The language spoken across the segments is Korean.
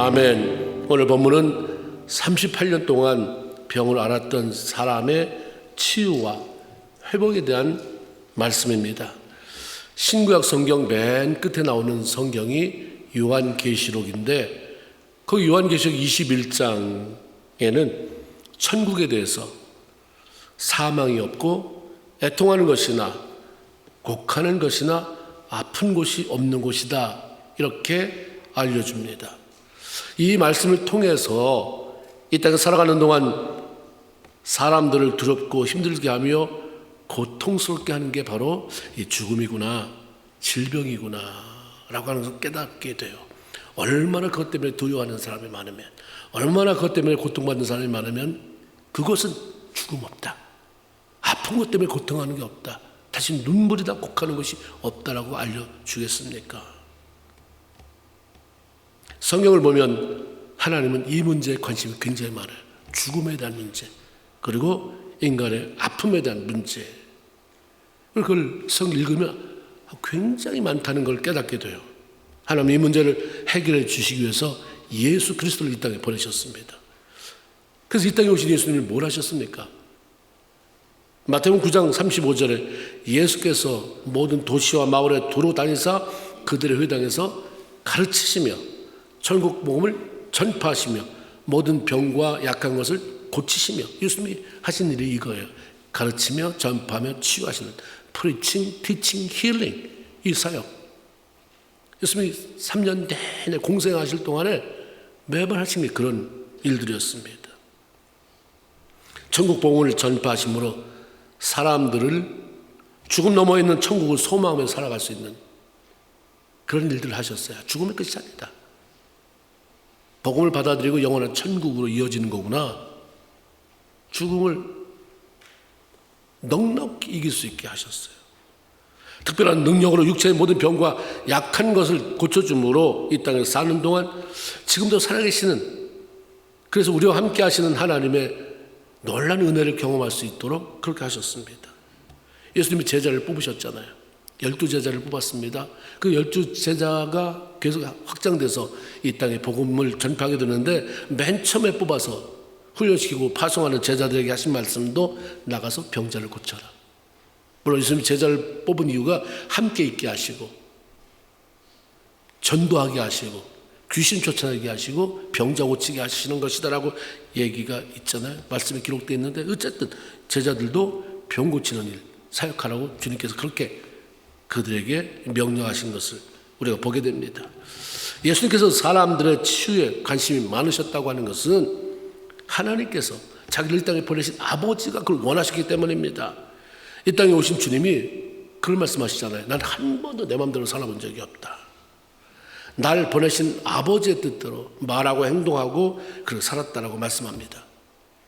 아멘. 오늘 본문은 38년 동안 병을 앓았던 사람의 치유와 회복에 대한 말씀입니다. 신구약 성경 맨 끝에 나오는 성경이 요한계시록인데 그 요한계시록 21장에는 천국에 대해서 사망이 없고 애통하는 것이나 곡하는 것이나 아픈 곳이 없는 곳이다, 이렇게 알려줍니다. 이 말씀을 통해서 이 땅에 살아가는 동안 사람들을 두렵고 힘들게 하며 고통스럽게 하는 게 바로 이 죽음이구나, 질병이구나 라고 하는 것을 깨닫게 돼요. 얼마나 그것 때문에 두려워하는 사람이 많으면, 얼마나 그것 때문에 고통받는 사람이 많으면 그것은 죽음 없다, 아픈 것 때문에 고통하는 게 없다, 다시 눈물이다 곡하는 것이 없다라고 알려주겠습니까? 성경을 보면 하나님은 이 문제에 관심이 굉장히 많아요. 죽음에 대한 문제, 그리고 인간의 아픔에 대한 문제. 그걸 성경 읽으면 굉장히 많다는 걸 깨닫게 돼요. 하나님 이 문제를 해결해 주시기 위해서 예수 그리스도를 이 땅에 보내셨습니다. 그래서 이 땅에 오신 예수님이 뭘 하셨습니까? 마태복음 9장 35절에 예수께서 모든 도시와 마을에 두루 다니사 그들의 회당에서 가르치시며 천국 복음을 전파하시며 모든 병과 약한 것을 고치시며, 예수님이 하신 일이 이거예요. 가르치며 전파하며 치유하시는 preaching, teaching, healing, 이 사역. 예수님이 3년 내내 공생하실 동안에 매번 하신 게 그런 일들이었습니다. 천국 복음을 전파하심으로 사람들을 죽음 너머에 있는 천국을 소망하며 살아갈 수 있는 그런 일들을 하셨어요. 죽음의 끝이 아니다. 복음을 받아들이고 영원한 천국으로 이어지는 거구나. 죽음을 넉넉히 이길 수 있게 하셨어요. 특별한 능력으로 육체의 모든 병과 약한 것을 고쳐줌으로 이 땅에 사는 동안 지금도 살아계시는, 그래서 우리와 함께 하시는 하나님의 놀라운 은혜를 경험할 수 있도록 그렇게 하셨습니다. 예수님이 제자를 뽑으셨잖아요. 12제자를 뽑았습니다. 그 12제자가 계속 확장돼서 이 땅에 복음을 전파하게 되는데, 맨 처음에 뽑아서 훈련시키고 파송하는 제자들에게 하신 말씀도 나가서 병자를 고쳐라. 물론 예수님이 제자를 뽑은 이유가 함께 있게 하시고 전도하게 하시고 귀신 쫓아내게 하시고 병자 고치게 하시는 것이다라고 얘기가 있잖아요. 말씀에 기록되어 있는데, 어쨌든 제자들도 병 고치는 일 사역하라고 주님께서 그렇게 그들에게 명령하신 것을 우리가 보게 됩니다. 예수님께서 사람들의 치유에 관심이 많으셨다고 하는 것은 하나님께서 자기를 이 땅에 보내신 아버지가 그걸 원하셨기 때문입니다. 이 땅에 오신 주님이 그걸 말씀하시잖아요. 난 한 번도 내 마음대로 살아본 적이 없다. 날 보내신 아버지의 뜻대로 말하고 행동하고 그렇게 살았다라고 말씀합니다.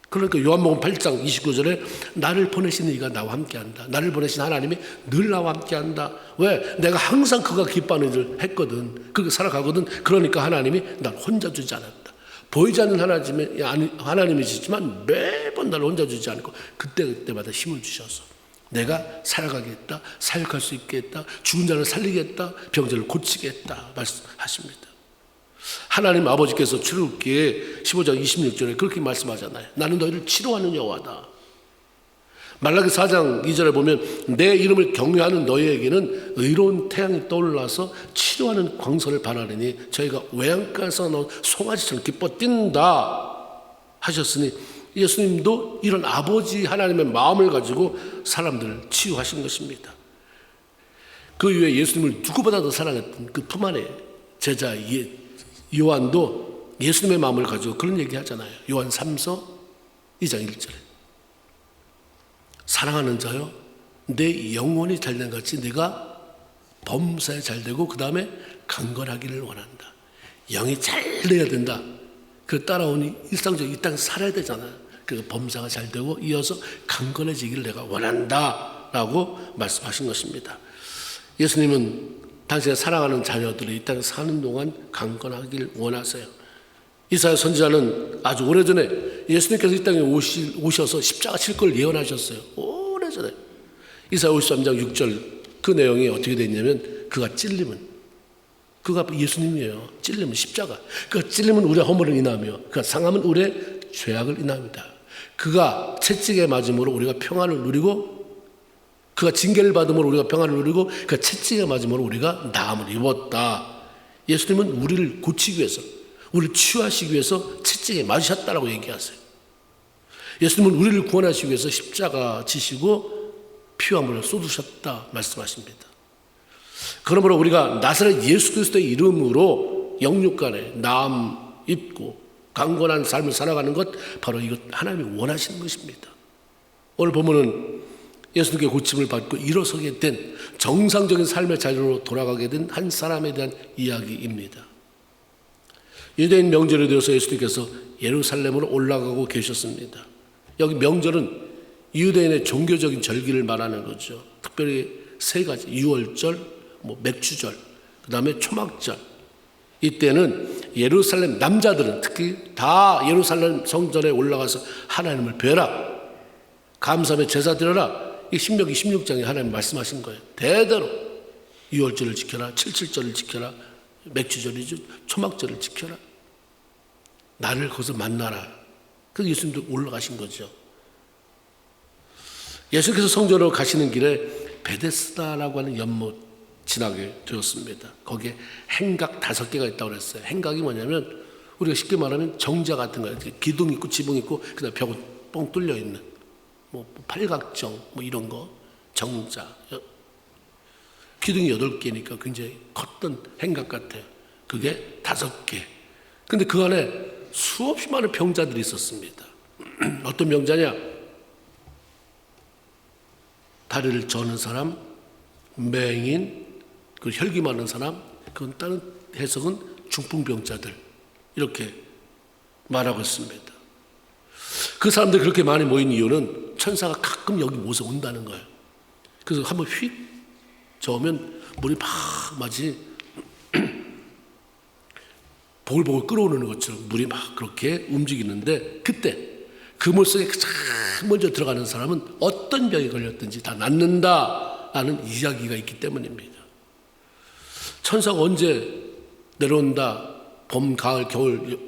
그러니까 요한복음 8장 29절에 나를 보내신 이가 나와 함께한다. 나를 보내신 하나님이 늘 나와 함께한다. 왜? 내가 항상 그가 기뻐하는 일을 했거든. 그렇게 살아가거든. 그러니까 하나님이 날 혼자 두지 않았다. 보이지 않는 하나님이시지만 매번 날 혼자 두지 않고 그때마다 힘을 주셔서 내가 살아가겠다, 사역할 수 있겠다, 죽은 자를 살리겠다, 병자를 고치겠다 말씀하십니다. 하나님 아버지께서 출애굽기에 15장 26절에 그렇게 말씀하잖아요. 나는 너희를 치료하는 여호와다. 말라기 4장 2절에 보면 내 이름을 경외하는 너희에게는 의로운 태양이 떠올라서 치료하는 광선을 발하리니 저희가 외양간에서 나온 송아지처럼 기뻐 뛴다 하셨으니, 예수님도 이런 아버지 하나님의 마음을 가지고 사람들을 치유하신 것입니다. 그 이후에 예수님을 누구보다도 사랑했던 그 품 안에 제자 요한도 예수님의 마음을 가지고 그런 얘기 하잖아요. 요한 3서 2장 1절에 사랑하는 자여 내 영혼이 잘된 같이 네가 범사에 잘되고 그 다음에 강건하기를 원한다. 영이 잘 돼야 된다. 그 따라오니 일상적으로 이 땅에 살아야 되잖아요. 그 범사가 잘 되고 이어서 강건해지기를 내가 원한다 라고 말씀하신 것입니다. 예수님은 당신의 사랑하는 자녀들이 이 땅에 사는 동안 강건하길 원하세요. 이사야 선지자는 아주 오래전에 예수님께서 이 땅에 오셔서 십자가 칠 걸 예언하셨어요. 오래전에. 이사야 53장 6절 그 내용이 어떻게 되어 있냐면 그가 찔림은 그가 예수님이에요. 찔림은 십자가. 그 찔림은 우리의 허물을 인하며 그 상함은 우리의 죄악을 인합니다. 그가 채찍에 맞음으로 우리가 평안을 누리고, 그가 징계를 받음으로 우리가 평안을 누리고, 그 채찍에 맞음으로 우리가 나음을 입었다. 예수님은 우리를 고치기 위해서, 우리를 치유하시기 위해서 채찍에 맞으셨다라고 얘기하세요. 예수님은 우리를 구원하시기 위해서 십자가 지시고 피와 물을 쏟으셨다 말씀하십니다. 그러므로 우리가 나사렛 예수 그리스도의 이름으로 영육간에 나음 입고 강건한 삶을 살아가는 것, 바로 이것 하나님이 원하시는 것입니다. 오늘 보면은 예수님께 고침을 받고 일어서게 된, 정상적인 삶의 자리로 돌아가게 된 한 사람에 대한 이야기입니다. 유대인 명절에 되어서 예수님께서 예루살렘으로 올라가고 계셨습니다. 여기 명절은 유대인의 종교적인 절기를 말하는 거죠. 특별히 세 가지, 유월절, 맥주절, 그 다음에 초막절. 이때는 예루살렘 남자들은 특히 다 예루살렘 성전에 올라가서 하나님을 뵈라, 감사의 제사 드려라. 이 신명기 16장에 하나님 말씀하신 거예요. 대대로 유월절을 지켜라, 칠칠절을 지켜라, 맥주절이죠, 초막절을 지켜라, 나를 거기서 만나라. 그래서 예수님도 올라가신 거죠. 예수께서 성전으로 가시는 길에 베데스다라고 하는 연못 지나게 되었습니다. 거기에 행각 5개가 있다고 그랬어요. 행각이 뭐냐면 우리가 쉽게 말하면 정자 같은 거예요. 기둥 있고 지붕 있고 그다음에 벽은 뻥 뚫려 있는 팔각정 이런 거, 정자. 기둥이 8개니까 굉장히 컸던 행각 같아요. 그게 5개. 근데 그 안에 수없이 많은 병자들이 있었습니다. 어떤 병자냐? 다리를 저는 사람, 맹인, 그 혈기 많은 사람, 그건 다른 해석은 중풍병자들, 이렇게 말하고 있습니다. 그 사람들이 그렇게 많이 모인 이유는 천사가 가끔 여기 모서 온다는 거예요. 그래서 한번 휙 저으면 물이 막 마치 보글보글 끓어오르는 것처럼 물이 막 그렇게 움직이는데, 그때 그 물속에 가장 먼저 들어가는 사람은 어떤 병에 걸렸든지 다 낫는다라는 이야기가 있기 때문입니다. 천사가 언제 내려온다, 봄, 가을, 겨울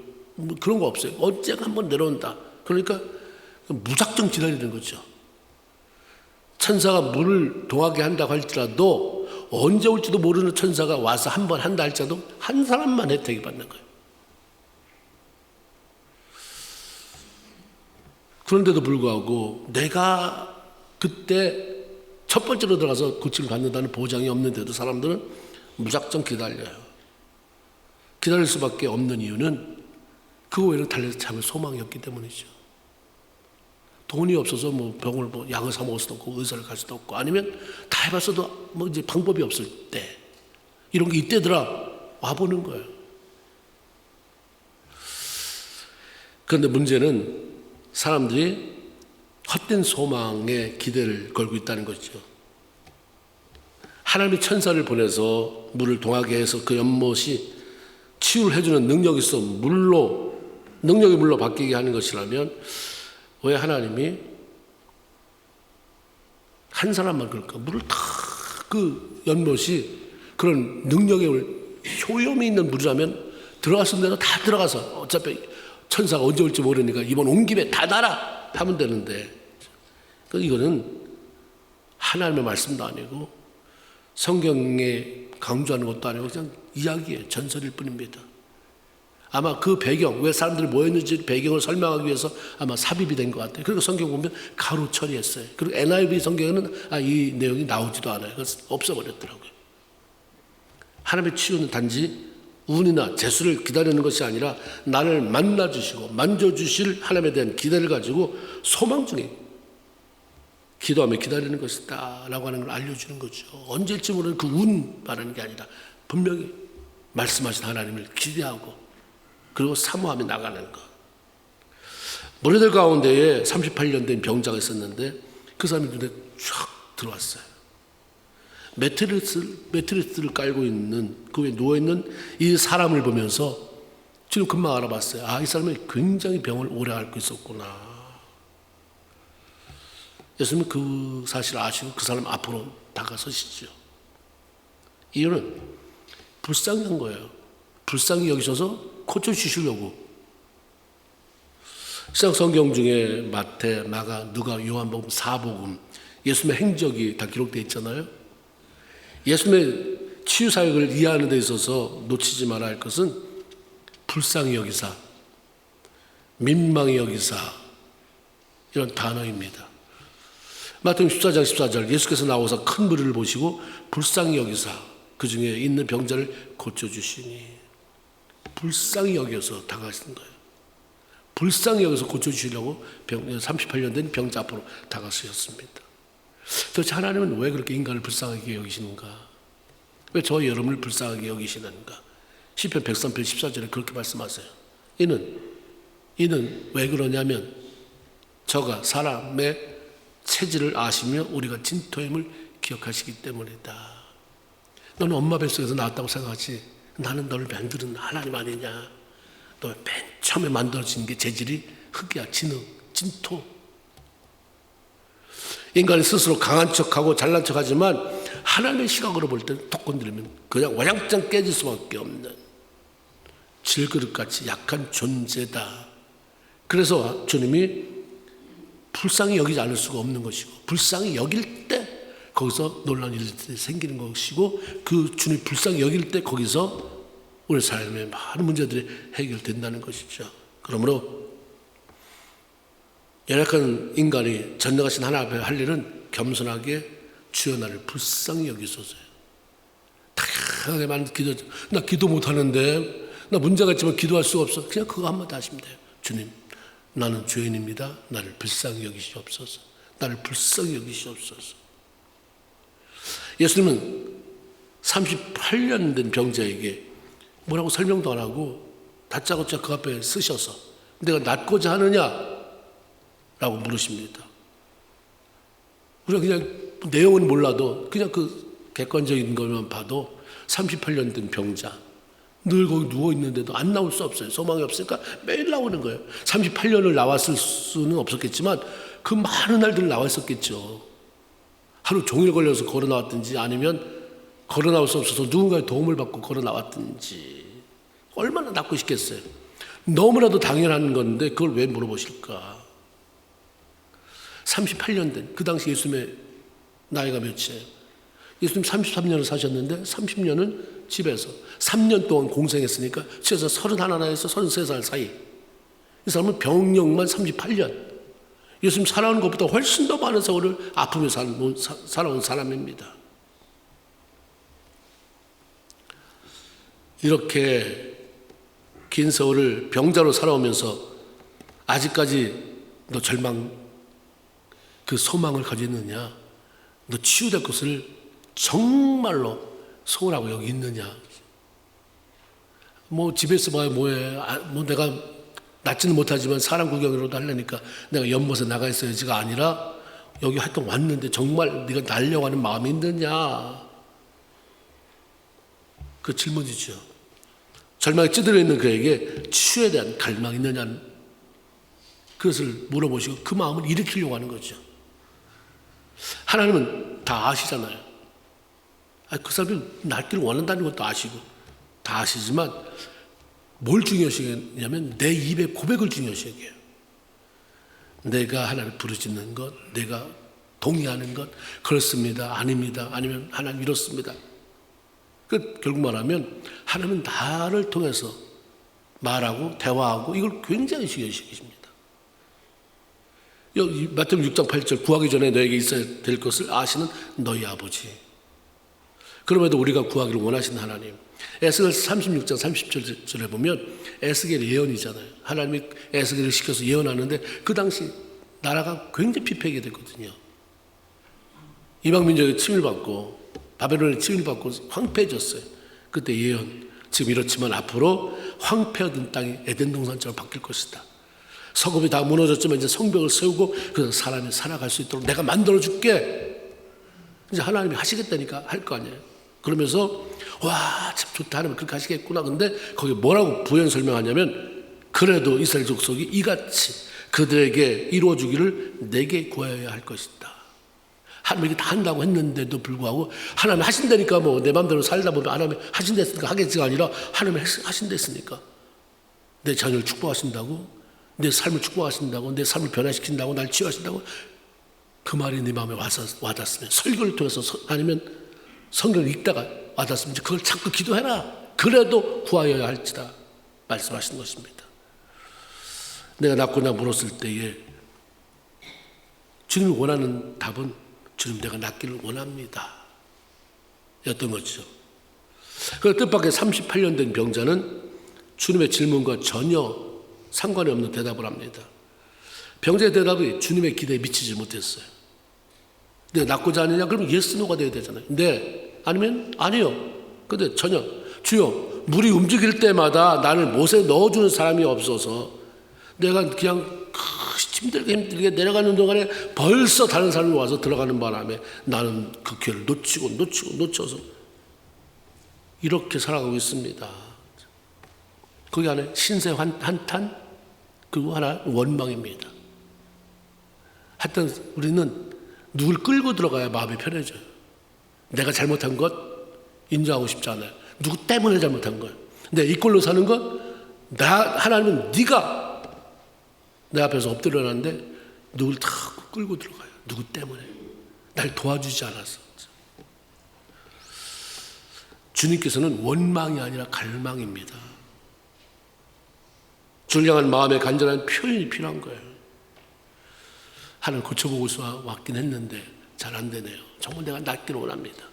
그런 거 없어요. 언제가 한번 내려온다. 그러니까 무작정 기다리는 거죠. 천사가 물을 동하게 한다고 할지라도 언제 올지도 모르는 천사가 와서 한 번 한다 할지라도 한 사람만 혜택이 받는 거예요. 그런데도 불구하고 내가 그때 첫 번째로 들어가서 고침을 받는다는 보장이 없는데도 사람들은 무작정 기다려요. 기다릴 수밖에 없는 이유는 그 외에는 달래서 참을 소망이 없기 때문이죠. 돈이 없어서 병을 약을 사 먹을 수도 없고 의사를 갈 수도 없고, 아니면 다 해봤어도 이제 방법이 없을 때, 이런 게 이때더라 와보는 거예요. 그런데 문제는 사람들이 헛된 소망에 기대를 걸고 있다는 거죠. 하나님이 천사를 보내서 물을 동하게 해서 그 연못이 치유를 해주는 능력이 있어 능력이 물로 바뀌게 하는 것이라면 왜 하나님이 한 사람만 그럴까? 물을 다 그 연못이 그런 능력의 효용이 있는 물이라면 들어갔을 때도 다 들어가서 어차피 천사가 언제 올지 모르니까 이번 온 김에 다 나라 하면 되는데, 이거는 하나님의 말씀도 아니고 성경에 강조하는 것도 아니고 그냥 이야기예요. 전설일 뿐입니다. 아마 그 배경, 왜 사람들이 모였는지 배경을 설명하기 위해서 아마 삽입이 된 것 같아요. 그리고 성경 보면 가로 처리했어요. 그리고 NIV 성경에는 이 내용이 나오지도 않아요. 그래서 없애버렸더라고요. 하나님의 치유는 단지 운이나 재수를 기다리는 것이 아니라 나를 만나주시고 만져주실 하나님에 대한 기대를 가지고 소망 중에 기도하며 기다리는 것이다 라고 하는 걸 알려주는 거죠. 언제일지 모르는 그 운 바라는 게 아니라 분명히 말씀하신 하나님을 기대하고 그리고 사모하며 나가는 것. 머리들 가운데에 38년 된 병자가 있었는데 그 사람이 눈에 쫙 들어왔어요. 매트리스를 깔고 있는 그 위에 누워있는 이 사람을 보면서 지금 금방 알아봤어요. 이 사람이 굉장히 병을 오래 앓고 있었구나. 예수님은 그 사실을 아시고 그 사람 앞으로 다가서시죠. 이유는 불쌍히 한 거예요. 불쌍히 여기셔서 고쳐주시려고. 신약 성경 중에 마태, 마가, 누가, 요한복음, 사복음, 예수님의 행적이 다 기록되어 있잖아요. 예수님의 치유 사역을 이해하는 데 있어서 놓치지 말아야 할 것은 불쌍히 여기사, 민망히 여기사, 이런 단어입니다. 마태복음 14장 14절, 예수께서 나오사 큰 무리를 보시고 불쌍히 여기사 그 중에 있는 병자를 고쳐주시니, 불쌍히 여겨서 다가가신 거예요. 불쌍히 여기서 고쳐주시려고 38년 된 병자 앞으로 다가서셨습니다. 도대체 하나님은 왜 그렇게 인간을 불쌍하게 여기시는가? 왜 저와 여러분을 불쌍하게 여기시는가? 시편 103편 14절에 그렇게 말씀하세요. 이는 왜 그러냐면 저가 사람의 체질을 아시며 우리가 진토임을 기억하시기 때문이다. 너는 엄마 뱃속에서 나왔다고 생각하지, 나는 너를 만드는 하나님 아니냐? 너 맨 처음에 만들어진 게 재질이 흙이야, 진토. 인간이 스스로 강한 척하고 잘난 척하지만 하나님의 시각으로 볼 때는 톡 건드리면 그냥 와장창 깨질 수밖에 없는 질그릇같이 약한 존재다. 그래서 주님이 불쌍히 여기지 않을 수가 없는 것이고, 불쌍히 여길 때 거기서 놀라운 일들이 생기는 것이고, 그 주님 불쌍히 여길 때 거기서 우리 삶의 많은 문제들이 해결된다는 것이죠. 그러므로 연약한 인간이 전능하신 하나님 앞에 할 일은 겸손하게 주여 나를 불쌍히 여기소서요. 다양하게만 기도, 나 기도 못하는데, 나 문제가 있지만 기도할 수가 없어. 그냥 그거 한마디 하시면 돼요. 주님, 나는 죄인입니다. 나를 불쌍히 여기시옵소서. 나를 불쌍히 여기시옵소서. 예수님은 38년 된 병자에게 뭐라고 설명도 안 하고 다짜고짜 그 앞에 쓰셔서 내가 낫고자 하느냐? 라고 물으십니다. 우리가 그냥 내용은 몰라도 그냥 그 객관적인 것만 봐도 38년 된 병자, 늘 거기 누워있는데도 안 나올 수 없어요. 소망이 없으니까 매일 나오는 거예요. 38년을 나왔을 수는 없었겠지만 그 많은 날들 나와 있었겠죠. 하루 종일 걸려서 걸어 나왔든지 아니면 걸어 나올 수 없어서 누군가의 도움을 받고 걸어 나왔든지 얼마나 낫고 싶겠어요. 너무나도 당연한 건데 그걸 왜 물어보실까? 38년 된 그 당시 예수님의 나이가 몇이에요? 예수님 33년을 사셨는데 30년은 집에서 3년 동안 공생했으니까 집에서 31에서 33살 사이. 이 사람은 병력만 38년. 예수님 살아온 것보다 훨씬 더 많은 세월을 아프며 살아온 사람입니다. 이렇게 긴 세월을 병자로 살아오면서 아직까지 너 절망, 그 소망을 가졌느냐? 너 치유될 것을 정말로 소원하고 여기 있느냐? 뭐 집에서 봐야 뭐해? 뭐 내가 낫지는 못하지만 사람 구경이라도 하려니까 내가 연못에 나가 있어야지가 아니라 여기 활동 왔는데 정말 네가 날려고 하는 마음이 있느냐? 그 질문이죠. 절망에 찌들어 있는 그에게 치유에 대한 갈망이 있느냐는 그것을 물어보시고 그 마음을 일으키려고 하는 거죠. 하나님은 다 아시잖아요. 그 사람이 낫기를 원한다는 것도 아시고 다 아시지만 뭘 중요시하냐면 내 입의 고백을 중요시해요. 내가 하나님을 부르짖는 것, 내가 동의하는 것, 그렇습니다, 아닙니다, 아니면 하나님 이렇습니다. 결국 말하면 하나님은 나를 통해서 말하고 대화하고 이걸 굉장히 중요시하십니다. 여기 마태복음 6장 8절 구하기 전에 너에게 있어야 될 것을 아시는 너희 아버지. 그럼에도 우리가 구하기를 원하시는 하나님. 에스겔 36장 30절에 보면 에스겔 예언이잖아요. 하나님이 에스겔을 시켜서 예언하는데 그 당시 나라가 굉장히 피폐하게 됐거든요. 이방 민족에 침입받고 바벨론에 침입받고 황폐해졌어요. 그때 예언, 지금 이렇지만 앞으로 황폐하던 땅이 에덴 동산처럼 바뀔 것이다. 성읍이 다 무너졌지만 이제 성벽을 세우고 그래서 사람이 살아갈 수 있도록 내가 만들어줄게. 이제 하나님이 하시겠다니까 할 거 아니에요. 그러면서 와, 참 좋다, 하나님 그렇게 하시겠구나. 근데 거기 뭐라고 부연 설명하냐면 그래도 이스라엘 족속이 이같이 그들에게 이루어주기를 내게 구하여야 할 것이다. 하나님이 다 한다고 했는데도 불구하고 하나님이 하신다니까 뭐 내 마음대로 살다 보면 하나님이 하신댔으니까 하겠지가 아니라 하나님이 하신댔으니까 내 자녀를 축복하신다고, 내 삶을 축복하신다고, 내 삶을 변화시킨다고, 날 치유하신다고, 그 말이 네 마음에 와닿았으면, 설교를 통해서 아니면 성경을 읽다가 와닿았으면 그걸 자꾸 기도해라. 그래도 구하여야 할지다 말씀하시는 것입니다. 내가 낫고나 물었을 때에 주님이 원하는 답은 주님 내가 낫기를 원합니다 였던 거죠. 그 뜻밖의 38년 된 병자는 주님의 질문과 전혀 상관이 없는 대답을 합니다. 병자의 대답이 주님의 기대에 미치지 못했어요. 내가 낫고자 하느냐? 그러면 예스 노가 돼야 되잖아요. 네. 아니면 아니요. 근데 전혀 주여 물이 움직일 때마다 나를 못에 넣어주는 사람이 없어서 내가 그냥 힘들게 내려가는 동안에 벌써 다른 사람이 와서 들어가는 바람에 나는 그 기회를 놓쳐서 이렇게 살아가고 있습니다. 거기 안에 신세 한탄 그리고 하나 원망입니다. 하여튼 우리는 누굴 끌고 들어가야 마음이 편해져요. 내가 잘못한 것 인정하고 싶지 않아요. 누구 때문에 잘못한 거예요. 근데 이 꼴로 사는 것 하나님은 네가 내 앞에서 엎드려놨는데 누굴 다 끌고 들어가요. 누구 때문에? 날 도와주지 않아서. 주님께서는 원망이 아니라 갈망입니다. 주를 향한 마음의 간절한 표현이 필요한 거예요. 하나님 고쳐보고 왔긴 했는데 잘 안 되네요. 정말 내가 낫기를 원합니다.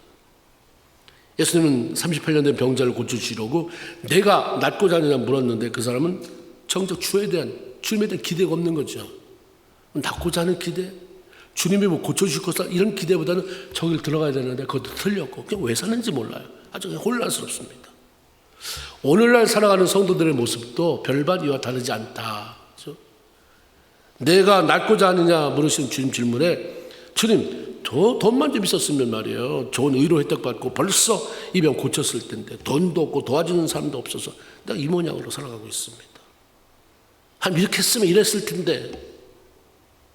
예수님은 38년 된 병자를 고쳐주시려고 내가 낫고자 하느냐 물었는데 그 사람은 정작 주님에 대한 기대가 없는 거죠. 낫고자 하는 기대, 주님이 뭐 고쳐주실 것이다 이런 기대보다는 저길 들어가야 되는데 그것도 틀렸고 그냥 왜 사는지 몰라요. 아주 그냥 혼란스럽습니다. 오늘날 살아가는 성도들의 모습도 별반 이와 다르지 않다. 그렇죠? 내가 낫고자 하느냐 물으시는 주님 질문에 주님 돈만 좀 있었으면 말이에요. 좋은 의료 혜택 받고 벌써 이 병 고쳤을 텐데 돈도 없고 도와주는 사람도 없어서 내가 이 모양으로 살아가고 있습니다. 한 이렇게 했으면 이랬을 텐데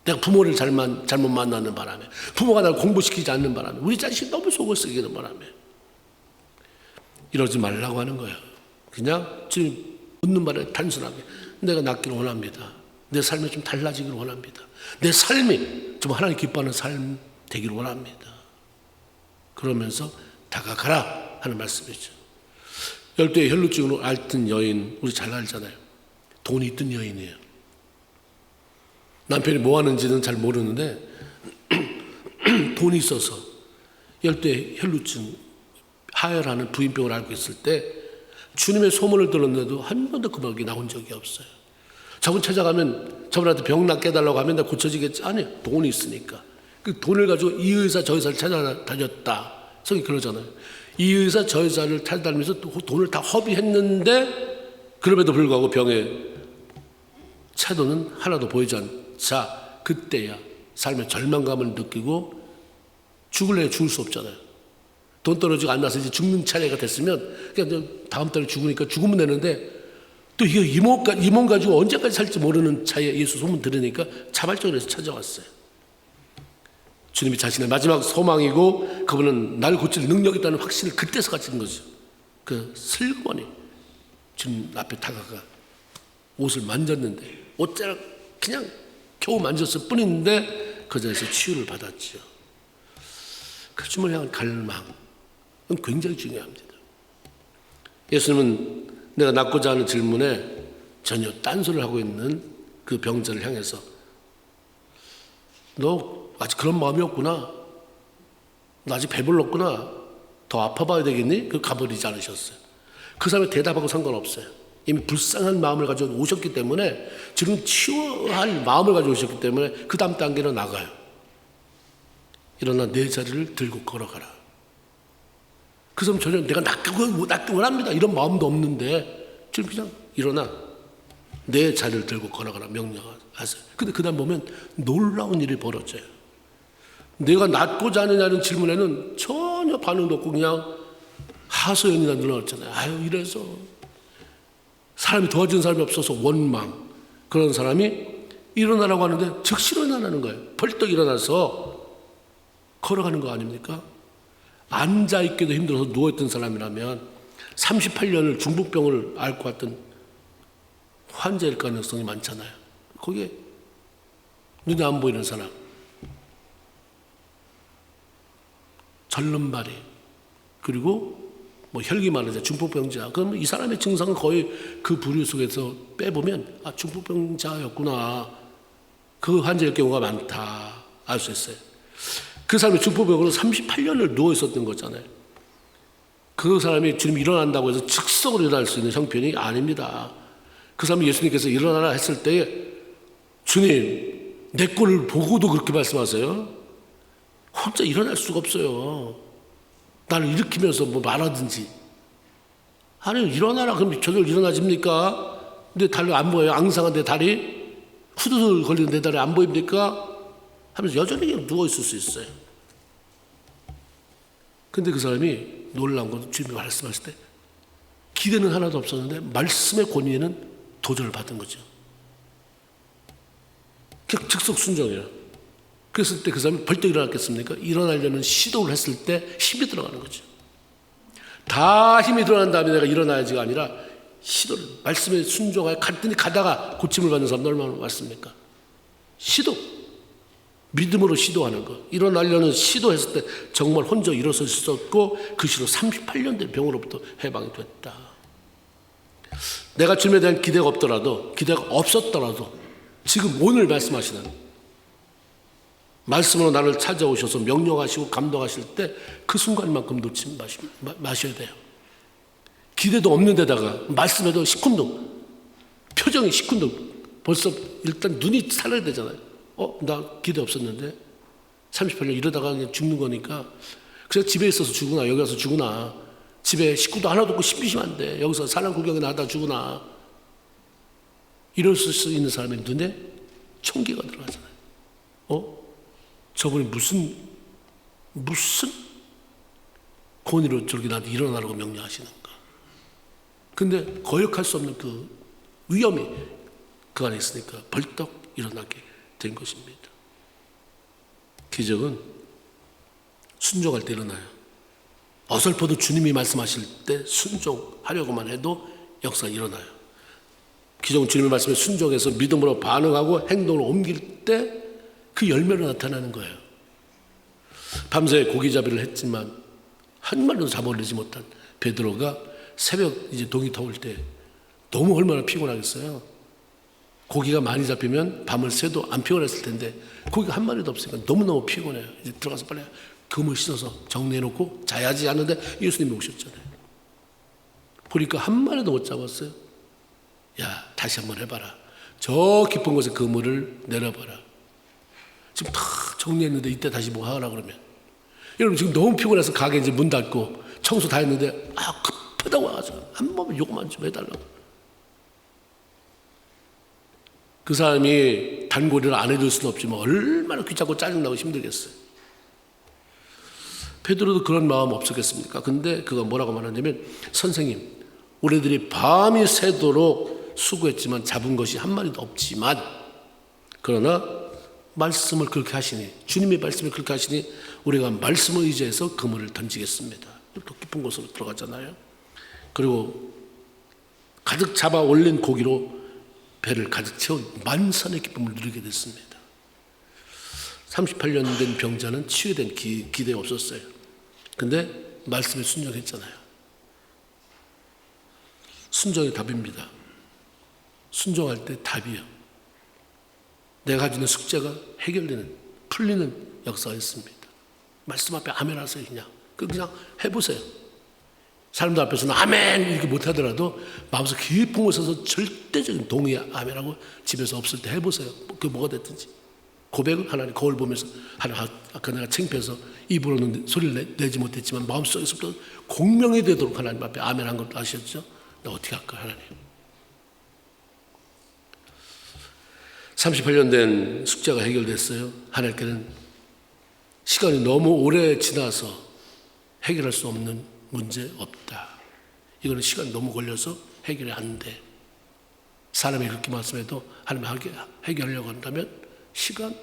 내가 부모를 잘못 만나는 바람에 부모가 나를 공부시키지 않는 바람에 우리 자식이 너무 속을 썩이는 바람에 이러지 말라고 하는 거예요. 그냥 주님 묻는 말에 단순하게 내가 낫기를 원합니다. 내 삶이 좀 달라지기를 원합니다. 내 삶이 좀 하나님 기뻐하는 삶 되기를 원합니다. 그러면서 다가가라 하는 말씀이죠. 12의 혈루증으로 앓던 여인 우리 잘 알잖아요. 돈이 있던 여인이에요. 남편이 뭐 하는지는 잘 모르는데 돈이 있어서 12의 혈루증 하혈하는 부인병을 앓고 있을 때 주님의 소문을 들었는데도 한 번도 그 병이 나온 적이 없어요. 저분 찾아가면 저분한테 병 낫게 해달라고 하면 나 고쳐지겠지? 아니요. 돈이 있으니까. 그 돈을 가지고 이 의사 저 의사를 찾아다녔다. 성이 그러잖아요. 이 의사 저 의사를 찾아다니면서 돈을 다 허비했는데 그럼에도 불구하고 병의 차도는 하나도 보이지 않자 그때야 삶의 절망감을 느끼고 죽을래 죽을 수 없잖아요. 돈 떨어지고 안 나서 이제 죽는 차례가 됐으면 그냥 다음 달에 죽으니까 죽으면 되는데 또 이거 이 몸 가지고 언제까지 살지 모르는 차에 예수 소문 들으니까 자발적으로 해서 찾아왔어요. 주님이 자신의 마지막 소망이고 그분은 나를 고칠 능력이 있다는 확신을 그때서 가진 거죠. 그 슬그머니 주님 앞에 다가가 옷을 만졌는데 옷자락 그냥 겨우 만졌을 뿐인데 그 자리에서 치유를 받았죠. 그 주님을 향한 갈망은 굉장히 중요합니다. 예수님은 내가 낫고자 하는 질문에 전혀 딴소리를 하고 있는 그 병자를 향해서 너 아직 그런 마음이 없구나. 너 아직 배불렀구나. 더 아파봐야 되겠니? 그 가버리지 않으셨어요. 그 사람의 대답하고 상관없어요. 이미 불쌍한 마음을 가지고 오셨기 때문에 지금 치유할 마음을 가지고 오셨기 때문에 그 다음 단계로 나가요. 일어나 내 자리를 들고 걸어가라. 그 사람 전혀 내가 낫기 원합니다. 이런 마음도 없는데 지금 그냥 일어나 내 자리를 들고 걸어가라 명령하세요. 근데 그 다음 보면 놀라운 일이 벌어져요. 내가 낫고자 하느냐는 질문에는 전혀 반응도 없고 그냥 하소연이나 늘어났잖아요. 아유 이래서 사람이 도와주는 사람이 없어서 원망. 그런 사람이 일어나라고 하는데 즉시 일어나는 거예요. 벌떡 일어나서 걸어가는 거 아닙니까? 앉아있기도 힘들어서 누워있던 사람이라면 38년을 중풍병을 앓고 왔던 환자일 가능성이 많잖아요. 거기에 눈이 안 보이는 사람, 절름발이, 그리고 뭐 혈기만하자, 중풍병자. 그러면 이 사람의 증상은 거의 그 부류 속에서 빼보면 중풍병자였구나. 그 환자일 경우가 많다. 알 수 있어요. 그 사람이 중풍병으로 38년을 누워 있었던 거잖아요. 그 사람이 주님 일어난다고 해서 즉석으로 일어날 수 있는 형편이 아닙니다. 그 사람이 예수님께서 일어나라 했을 때 주님 내 꼴을 보고도 그렇게 말씀하세요. 혼자 일어날 수가 없어요. 나를 일으키면서 뭐 말하든지. 아니 일어나라 그럼 저절 일어나집니까? 내 다리 안 보여요? 앙상한 내 다리? 후두들 걸리는 내 다리 안 보입니까? 하면서 여전히 그냥 누워있을 수 있어요. 근데 그 사람이 놀라운 건 주님이 말씀하실 때 기대는 하나도 없었는데 말씀의 권위에는 도전을 받은 거죠. 즉석 순종이에요. 그랬을 때 그 사람이 벌떡 일어났겠습니까? 일어나려는 시도를 했을 때 힘이 들어가는 거죠. 다 힘이 들어간 다음에 내가 일어나야지가 아니라 시도를, 말씀에 순종하여 갔더니 가다가 고침을 받는 사람 얼마나 많습니까? 시도, 믿음으로 시도하는 거. 일어나려는 시도했을 때 정말 혼자 일어설 수 있었고 그 시로 38년 된 병으로부터 해방이 됐다. 내가 주님에 대한 기대가 없더라도, 기대가 없었더라도 지금 오늘 말씀하시는 말씀으로 나를 찾아오셔서 명령하시고 감동하실 때 그 순간만큼 놓지 마셔야 돼요. 기대도 없는 데다가 말씀에도 시큰둥, 표정이 시큰둥, 벌써 일단 눈이 살아야 되잖아요. 나 기대 없었는데 38년 이러다가 그냥 죽는 거니까 그래서 집에 있어서 죽으나 여기 와서 죽으나 집에 식구도 하나도 없고 심심한데 여기서 사람 구경이나 하다 죽으나 이럴 수 있는 사람의 눈에 총기가 들어가잖아요. 저분이 무슨 권위로 저렇게 나한테 일어나라고 명령하시는가. 근데 거역할 수 없는 그 위험이 그 안에 있으니까 벌떡 일어나게 된 것입니다. 기적은 순종할 때 일어나요. 어설퍼도 주님이 말씀하실 때 순종하려고만 해도 역사가 일어나요. 기적은 주님의 말씀에 순종해서 믿음으로 반응하고 행동을 옮길 때 그 열매로 나타나는 거예요. 밤새 고기잡이를 했지만 한 마리도 잡아올리지 못한 베드로가 새벽 이제 동이 터올 때 너무 얼마나 피곤하겠어요. 고기가 많이 잡히면 밤을 새도 안 피곤했을 텐데 고기가 한 마리도 없으니까 너무너무 피곤해요. 이제 들어가서 빨리 그물 씻어서 정리해놓고 자야지 하는데 예수님이 오셨잖아요. 보니까 한 마리도 못 잡았어요. 야, 다시 한번 해봐라. 저 깊은 곳에 그물을 내려봐라. 지금 다 정리했는데 이때 다시 뭐 하라 그러면 여러분 지금 너무 피곤해서 가게 이제 문 닫고 청소 다 했는데 급하다고 와가지고 한 번만 요것만 좀 해달라고. 그 사람이 단골이를 안 해줄 수는 없지만 얼마나 귀찮고 짜증나고 힘들겠어요. 베드로도 그런 마음 없었겠습니까? 근데 그가 뭐라고 말하냐면 선생님 우리들이 밤이 새도록 수고했지만 잡은 것이 한 마리도 없지만 그러나 말씀을 그렇게 하시니 주님의 말씀을 그렇게 하시니 우리가 말씀을 의지해서 그물을 던지겠습니다. 또 깊은 곳으로 들어가잖아요. 그리고 가득 잡아 올린 고기로 배를 가득 채운 만선의 기쁨을 누리게 됐습니다. 38년 된 병자는 치유된 기대가 없었어요. 근데 말씀에 순종했잖아요. 순종이 답입니다. 순종할 때 답이요. 내가 가지고 있는 숙제가 해결되는, 풀리는 역사가 있습니다. 말씀 앞에 아멘 하세요. 그냥 해보세요. 사람들 앞에서는 아멘 이렇게 못하더라도 마음속 깊은 곳에서 절대적인 동의 아멘하고 집에서 없을 때 해보세요. 그게 뭐가 됐든지. 고백을 하나님 거울 보면서 아까 내가 창피해서 입으로는 소리를 내지 못했지만 마음속에서부터 공명이 되도록 하나님 앞에 아멘 한 것도 아셨죠? 나 어떻게 할까 하나님. 38년 된 숙제가 해결됐어요. 하나님께는 시간이 너무 오래 지나서 해결할 수 없는 문제 없다. 이거는 시간이 너무 걸려서 해결이 안 돼. 사람이 그렇게 말씀해도 하나님 해결하려고 한다면 시간,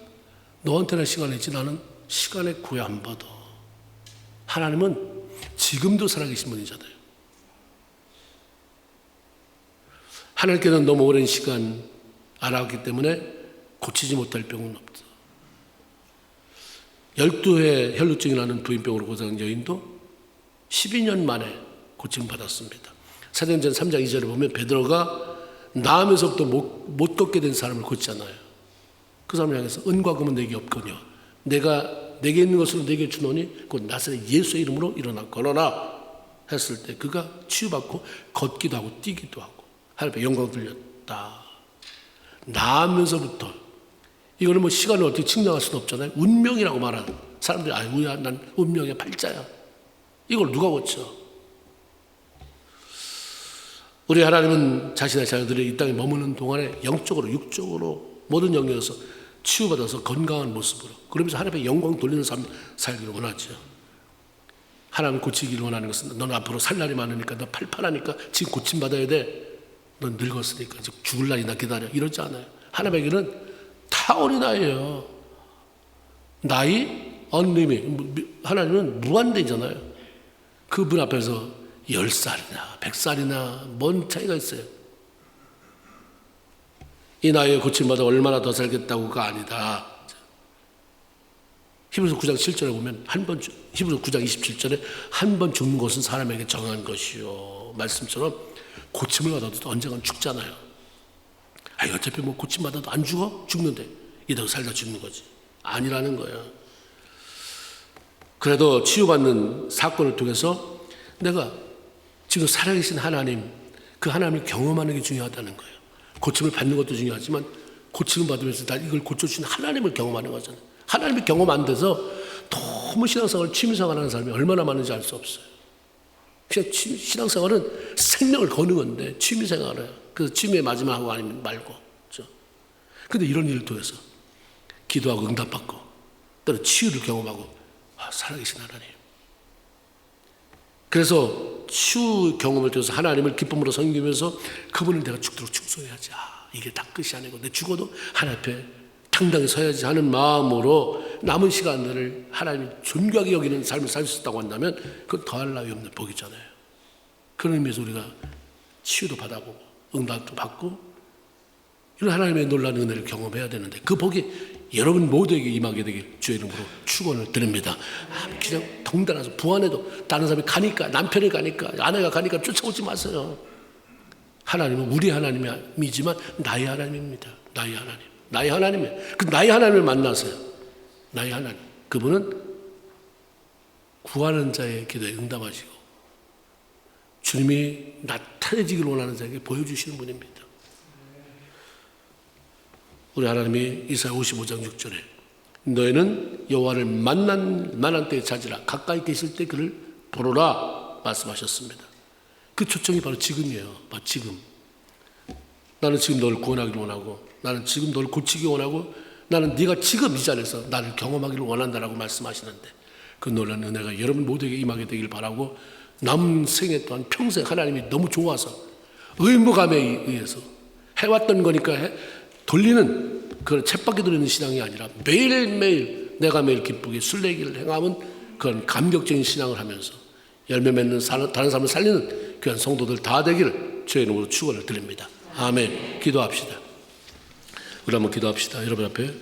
너한테는 시간이 있지 나는 시간에 구애 안 받아. 하나님은 지금도 살아계신 분이잖아요. 하나님께는 너무 오랜 시간 알아왔기 때문에 고치지 못할 병은 없다. 12회 혈루증이 나는 부인병으로 고생한 여인도 12년 만에 고침을 받았습니다. 사도행전 3장 2절에 보면 베드로가 나으면서부터 못 걷게 된 사람을 고치잖아요. 그 사람을 향해서 은과 금은 내게 없거니와 내게 있는 것으로 내게 주노니 곧 나사렛 예수의 이름으로 일어나 걸어라 했을 때 그가 치유받고 걷기도 하고 뛰기도 하고 하나님의 영광을 돌렸다. 나으면서부터 이거는 뭐 시간을 어떻게 측량할 수는 없잖아요. 운명이라고 말하는 사람들이 아이고야 난 운명의 팔자야. 이걸 누가 고쳐? 우리 하나님은 자신의 자녀들이 이 땅에 머무는 동안에 영적으로 육적으로 모든 영역에서 치유받아서 건강한 모습으로 그러면서 하나님의 영광 돌리는 삶 살기를 원하죠. 하나님 고치기를 원하는 것은 너는 앞으로 살 날이 많으니까 너 팔팔하니까 지금 고침받아야 돼. 넌 늙었으니까 죽을 날이나 기다려. 이러지 않아요. 하나님에게는 타오리 나이에요. 나이 언리밋. 하나님은 무한대잖아요. 그분 앞에서 10살이나 100살이나 뭔 차이가 있어요. 이 나이에 고침받아 얼마나 더 살겠다고가 아니다. 히브리서 9장 7절에 보면 히브리서 9장 27절에 한 번 죽는 것은 사람에게 정한 것이요. 말씀처럼 고침을 받아도 언젠간 죽잖아요. 어차피 뭐 고침 받아도 안 죽어? 죽는데 이대로 살다 죽는 거지. 아니라는 거예요. 그래도 치유받는 사건을 통해서 내가 지금 살아계신 하나님, 그 하나님을 경험하는 게 중요하다는 거예요. 고침을 받는 것도 중요하지만 고침을 받으면서 나 이걸 고쳐주신 하나님을 경험하는 거잖아요. 하나님이 경험 안 돼서 너무 신앙생활, 취미생활하는 사람이 얼마나 많은지 알 수 없어요. 그냥 신앙생활은 생명을 거는 건데 취미생활을 그래서 취미에 마지막하고 아니면 말고 그렇죠? 근데 이런 일을 통해서 기도하고 응답받고 또는 치유를 경험하고 살아계신 하나님. 그래서 치유 경험을 통해서 하나님을 기쁨으로 섬기면서 그분을 내가 죽도록 충성해야지. 이게 다 끝이 아니고 내 죽어도 하나님 앞에 당당히 서야지 하는 마음으로 남은 시간들을 하나님이 존귀하게 여기는 삶을 살 수 있다고 한다면 그건 더할 나위 없는 복이잖아요. 그런 의미에서 우리가 치유도 받아보고 응답도 받고 이런 하나님의 놀라운 은혜를 경험해야 되는데 그 복이 여러분 모두에게 임하게 되길 주의 이름으로 축원을 드립니다. 그냥 덩달아서 부안해도 다른 사람이 가니까 남편이 가니까 아내가 가니까 쫓아오지 마세요. 하나님은 우리 하나님이지만 나의 하나님입니다. 나의 하나님. 나의 하나님이에요. 그 나의 하나님을 만나세요. 나의 하나님. 그분은 구하는 자의 기도에 응답하시고 주님이 나타내지길 원하는 자에게 보여주시는 분입니다. 우리 하나님이 이사야 55장 6절에 너희는 여호와를 만난 때에 찾으라 가까이 계실 때 그를 보러라 말씀하셨습니다. 그 초청이 바로 지금이에요. 바로 지금. 나는 지금 너를 구원하기를 원하고 나는 지금 너를 고치기 원하고 나는 네가 지금 이 자리에서 나를 경험하기를 원한다라고 말씀하시는데 그 놀라운 은혜가 여러분 모두에게 임하게 되길 바라고 남은 생애 또한 평생 하나님이 너무 좋아서 의무감에 의해서 해왔던 거니까 돌리는 그런 쳇바퀴 돌리는 신앙이 아니라 매일매일 내가 매일 기쁘게 순례기를 행하면 그런 감격적인 신앙을 하면서 열매 맺는 다른 사람을 살리는 귀한 성도들 다 되기를 주의 이름으로 축원을 드립니다. 아멘. 기도합시다. 우리 한번 기도합시다. 여러분 앞에